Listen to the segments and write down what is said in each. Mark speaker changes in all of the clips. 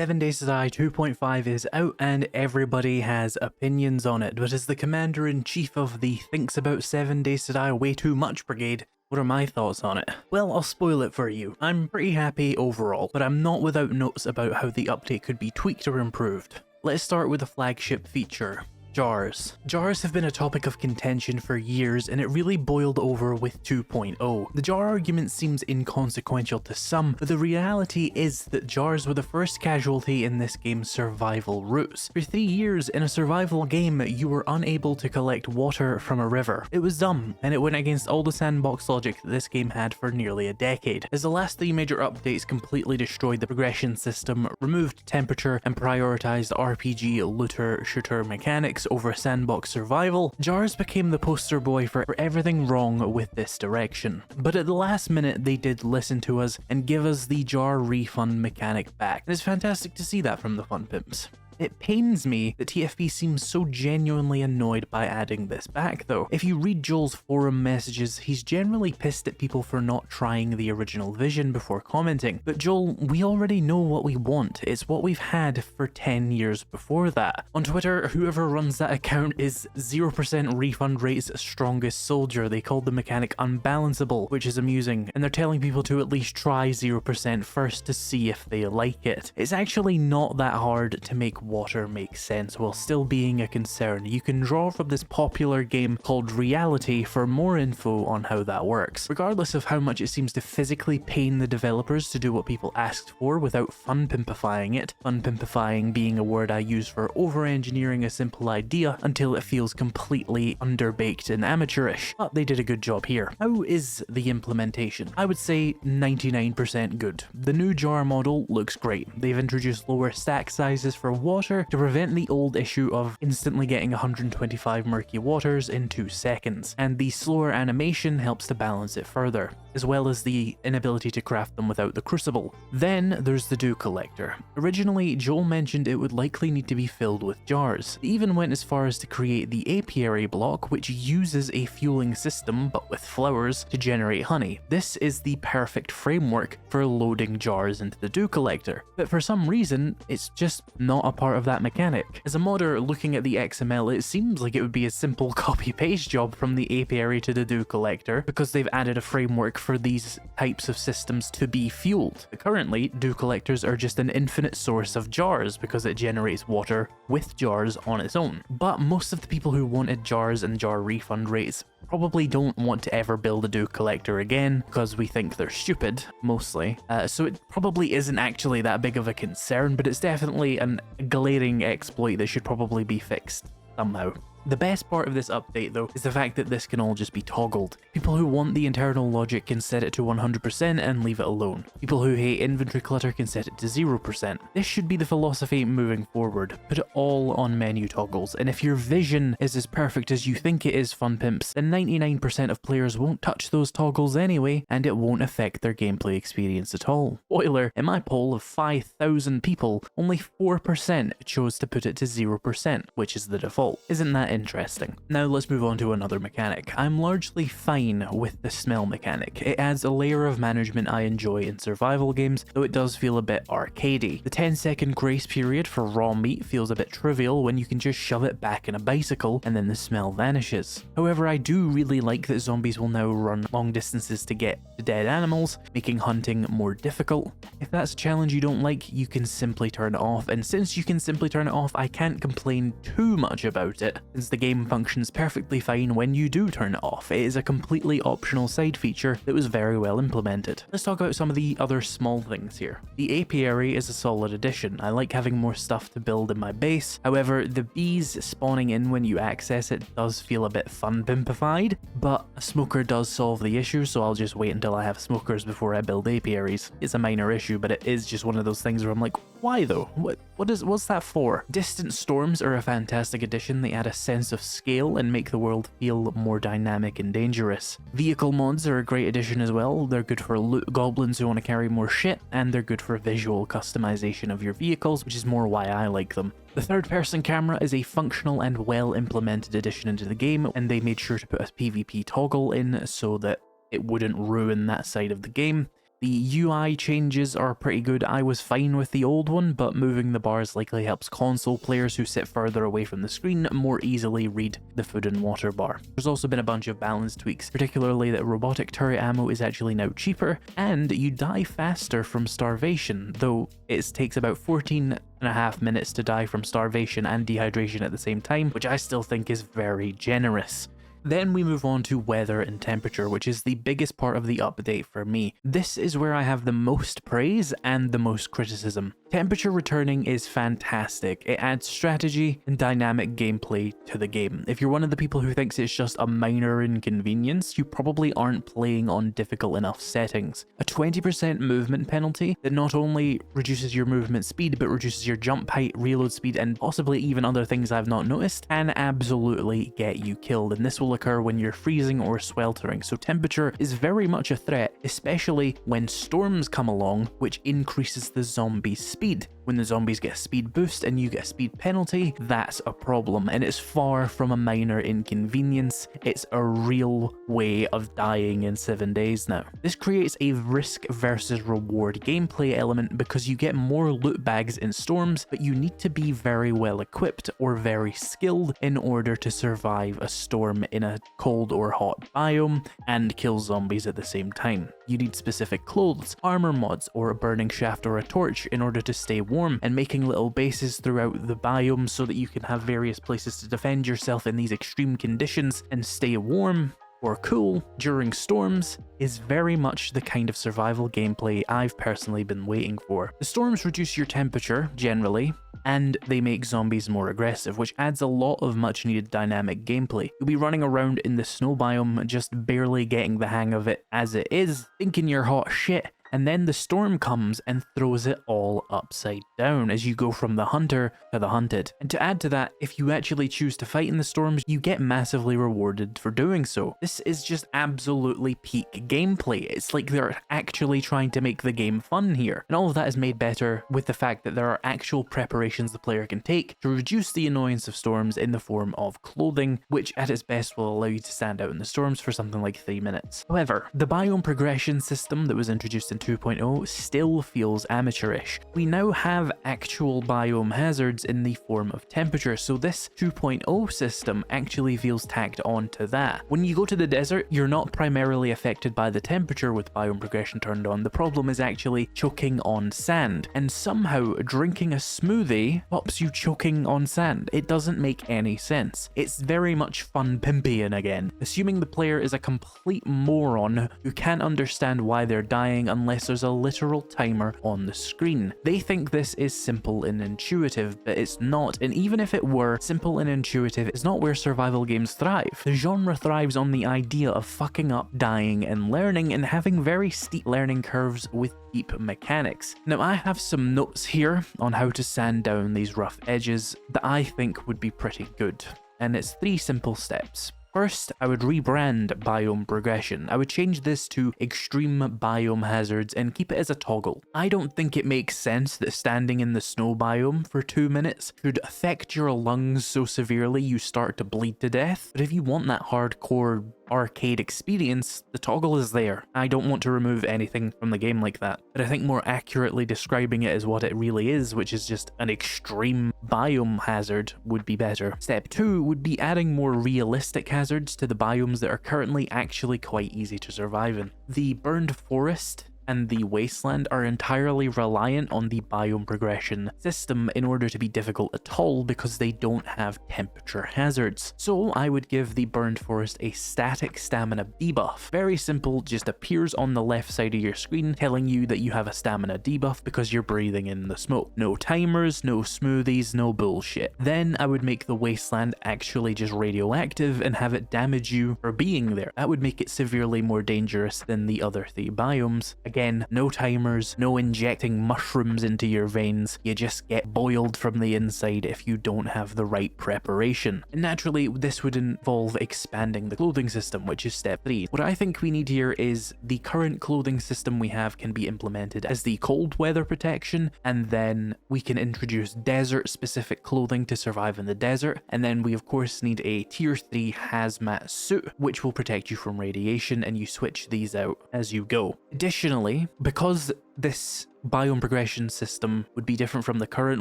Speaker 1: 7 Days to Die 2.5 is out and everybody has opinions on it, but as the commander-in-chief of the Thinks About 7 Days to Die Way Too Much Brigade, what are my thoughts on it? Well, I'll spoil it for you. I'm pretty happy overall, but I'm not without notes about how the update could be tweaked or improved. Let's start with the flagship feature. Jars. Jars have been a topic of contention for years, and it really boiled over with 2.0. The jar argument seems inconsequential to some, but the reality is that jars were the first casualty in this game's survival routes. For 3 years, in a survival game, you were unable to collect water from a river. It was dumb, and it went against all the sandbox logic that this game had for nearly a decade. As the last 3 major updates completely destroyed the progression system, removed temperature, and prioritized RPG looter-shooter mechanics over sandbox survival, Jars became the poster boy for everything wrong with this direction. But at the last minute, they did listen to us and give us the jar refund mechanic back. And it's fantastic to see that from the Fun Pimps. It pains me that TFP seems so genuinely annoyed by adding this back though. If you read Joel's forum messages, he's generally pissed at people for not trying the original vision before commenting. But Joel, we already know what we want. It's what we've had for 10 years before that. On Twitter, whoever runs that account is 0% refund rate's strongest soldier. They called the mechanic unbalanceable, which is amusing, and they're telling people to at least try 0% first to see if they like it. It's actually not that hard to make water makes sense while still being a concern. You can draw from this popular game called Reality for more info on how that works. Regardless of how much it seems to physically pain the developers to do what people asked for without fun-pimpifying it, fun-pimpifying being a word I use for over-engineering a simple idea until it feels completely underbaked and amateurish, but they did a good job here. How is the implementation? I would say 99% good. The new jar model looks great. They've introduced lower stack sizes for water to prevent the old issue of instantly getting 125 murky waters in 2 seconds, and the slower animation helps to balance it further, as well as the inability to craft them without the crucible. Then there's the dew collector. Originally, Joel mentioned it would likely need to be filled with jars. They even went as far as to create the apiary block, which uses a fueling system, but with flowers, to generate honey. This is the perfect framework for loading jars into the dew collector, but for some reason, it's just not a part of that mechanic. As a modder looking at the XML, it seems like it would be a simple copy-paste job from the apiary to the dew collector, because they've added a framework for these types of systems to be fueled. But currently, dew collectors are just an infinite source of jars because it generates water with jars on its own. But most of the people who wanted jars and jar refund rates probably don't want to ever build a dew collector again because we think they're stupid, mostly. So it probably isn't actually that big of a concern, but it's definitely a glaring exploit that should probably be fixed somehow. The best part of this update though is the fact that this can all just be toggled. People who want the internal logic can set it to 100% and leave it alone. People who hate inventory clutter can set it to 0%. This should be the philosophy moving forward. Put it all on menu toggles, and if your vision is as perfect as you think it is, Fun Pimps, then 99% of players won't touch those toggles anyway, and it won't affect their gameplay experience at all. Spoiler, in my poll of 5,000 people, only 4% chose to put it to 0%, which is the default. Isn't that interesting? Now let's move on to another mechanic. I'm largely fine with the smell mechanic. It adds a layer of management I enjoy in survival games, though it does feel a bit arcadey. The 10-second grace period for raw meat feels a bit trivial when you can just shove it back in a bicycle and then the smell vanishes. However, I do really like that zombies will now run long distances to get to dead animals, making hunting more difficult. If that's a challenge you don't like, you can simply turn it off, and since you can simply turn it off, I can't complain too much about it, since the game functions perfectly fine when you do turn it off. It is a completely optional side feature that was very well implemented. Let's talk about some of the other small things here. The apiary is a solid addition. I like having more stuff to build in my base. However, the bees spawning in when you access it does feel a bit fun-pimpified, but a smoker does solve the issue, so I'll just wait until I have smokers before I build apiaries. It's a minor issue, but it is just one of those things where I'm like, why though? What's that for? Distant storms are a fantastic addition. They add a sense of scale and make the world feel more dynamic and dangerous. Vehicle mods are a great addition as well. They're good for loot goblins who want to carry more shit, and they're good for visual customization of your vehicles, which is more why I like them. The third-person camera is a functional and well-implemented addition into the game, and they made sure to put a PvP toggle in so that it wouldn't ruin that side of the game. The UI changes are pretty good. I was fine with the old one, but moving the bars likely helps console players who sit further away from the screen more easily read the food and water bar. There's also been a bunch of balance tweaks, particularly that robotic turret ammo is actually now cheaper, and you die faster from starvation, though it takes about 14.5 minutes to die from starvation and dehydration at the same time, which I still think is very generous. Then we move on to weather and temperature, which is the biggest part of the update for me. This is where I have the most praise and the most criticism. Temperature returning is fantastic. It adds strategy and dynamic gameplay to the game. If you're one of the people who thinks it's just a minor inconvenience, you probably aren't playing on difficult enough settings. A 20% movement penalty that not only reduces your movement speed, but reduces your jump height, reload speed, and possibly even other things I've not noticed, can absolutely get you killed, and this will occur when you're freezing or sweltering, so temperature is very much a threat, especially when storms come along, which increases the zombie's speed. When the zombies get a speed boost and you get a speed penalty, that's a problem, and it's far from a minor inconvenience. It's a real way of dying in 7 days now. This creates a risk versus reward gameplay element because you get more loot bags in storms, but you need to be very well equipped or very skilled in order to survive a storm in a cold or hot biome and kill zombies at the same time. You need specific clothes, armor mods, or a burning shaft or a torch in order to stay warm, and making little bases throughout the biome so that you can have various places to defend yourself in these extreme conditions and stay warm or cool during storms is very much the kind of survival gameplay I've personally been waiting for. The storms reduce your temperature, generally, and they make zombies more aggressive, which adds a lot of much needed dynamic gameplay. You'll be running around in the snow biome just barely getting the hang of it as it is, thinking you're hot shit, and then the storm comes and throws it all upside down as you go from the hunter to the hunted. And to add to that, if you actually choose to fight in the storms, you get massively rewarded for doing so. This is just absolutely peak gameplay. It's like they're actually trying to make the game fun here. And all of that is made better with the fact that there are actual preparations the player can take to reduce the annoyance of storms in the form of clothing, which at its best will allow you to stand out in the storms for something like 3 minutes. However, the biome progression system that was introduced in 2.0 still feels amateurish. We now have actual biome hazards in the form of temperature, so this 2.0 system actually feels tacked on to that. When you go to the desert, you're not primarily affected by the temperature with biome progression turned on. The problem is actually choking on sand, and somehow drinking a smoothie stops you choking on sand. It doesn't make any sense. It's very much fun Pimpian again, assuming the player is a complete moron who can't understand why they're dying unless there's a literal timer on the screen. They think this is simple and intuitive, but it's not, and even if it were, simple and intuitive is not where survival games thrive. The genre thrives on the idea of fucking up, dying, and learning, and having very steep learning curves with deep mechanics. Now, I have some notes here on how to sand down these rough edges that I think would be pretty good, and it's 3 simple steps. First, I would rebrand biome progression. I would change this to extreme biome hazards and keep it as a toggle. I don't think it makes sense that standing in the snow biome for 2 minutes could affect your lungs so severely you start to bleed to death, but if you want that hardcore arcade experience, the toggle is there. I don't want to remove anything from the game like that, but I think more accurately describing it as what it really is, which is just an extreme biome hazard, would be better. Step 2 would be adding more realistic hazards to the biomes that are currently actually quite easy to survive in. The burned forest and the wasteland are entirely reliant on the biome progression system in order to be difficult at all because they don't have temperature hazards. So I would give the burned forest a static stamina debuff. Very simple, just appears on the left side of your screen telling you that you have a stamina debuff because you're breathing in the smoke. No timers, no smoothies, no bullshit. Then I would make the wasteland actually just radioactive and have it damage you for being there. That would make it severely more dangerous than the other 3 biomes. Again, no timers, no injecting mushrooms into your veins. You just get boiled from the inside if you don't have the right preparation. And naturally, this would involve expanding the clothing system, which is step 3. What I think we need here is the current clothing system we have can be implemented as the cold weather protection, and then we can introduce desert specific clothing to survive in the desert, and then we of course need a tier 3 hazmat suit, which will protect you from radiation, and you switch these out as you go. Additionally, Finally, because this biome progression system would be different from the current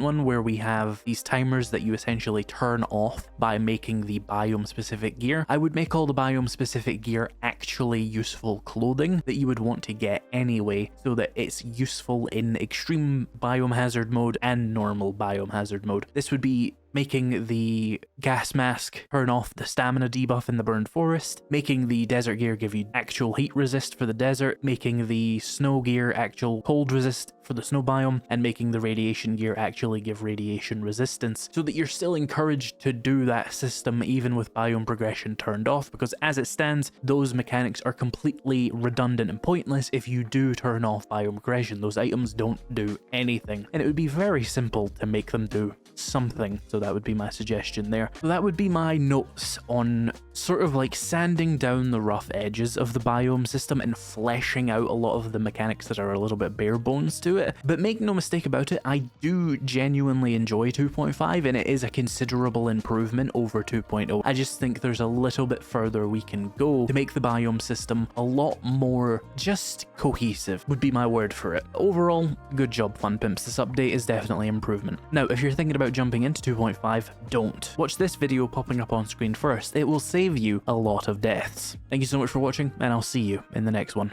Speaker 1: one where we have these timers that you essentially turn off by making the biome specific gear, I would make all the biome specific gear actually useful clothing that you would want to get anyway, so that it's useful in extreme biome hazard mode and normal biome hazard mode. This would be making the gas mask turn off the stamina debuff in the burned forest, making the desert gear give you actual heat resist for the desert, making the snow gear actual cold resist for the snow biome, and making the radiation gear actually give radiation resistance, so that you're still encouraged to do that system even with biome progression turned off, because as it stands, those mechanics are completely redundant and pointless if you do turn off biome progression. Those items don't do anything, and it would be very simple to make them do something. So that would be my suggestion there. So that would be my notes on sort of like sanding down the rough edges of the biome system and fleshing out a lot of the mechanics that are a little bit bare bones to it. But make no mistake about it, I do genuinely enjoy 2.5 and it is a considerable improvement over 2.0. I just think there's a little bit further we can go to make the biome system a lot more just cohesive, would be my word for it. Overall, good job, Fun Pimps. This update is definitely improvement. Now, if you're thinking about jumping into 2.5, don't. Watch this video popping up on screen first. It will save you a lot of deaths. Thank you so much for watching, and I'll see you in the next one.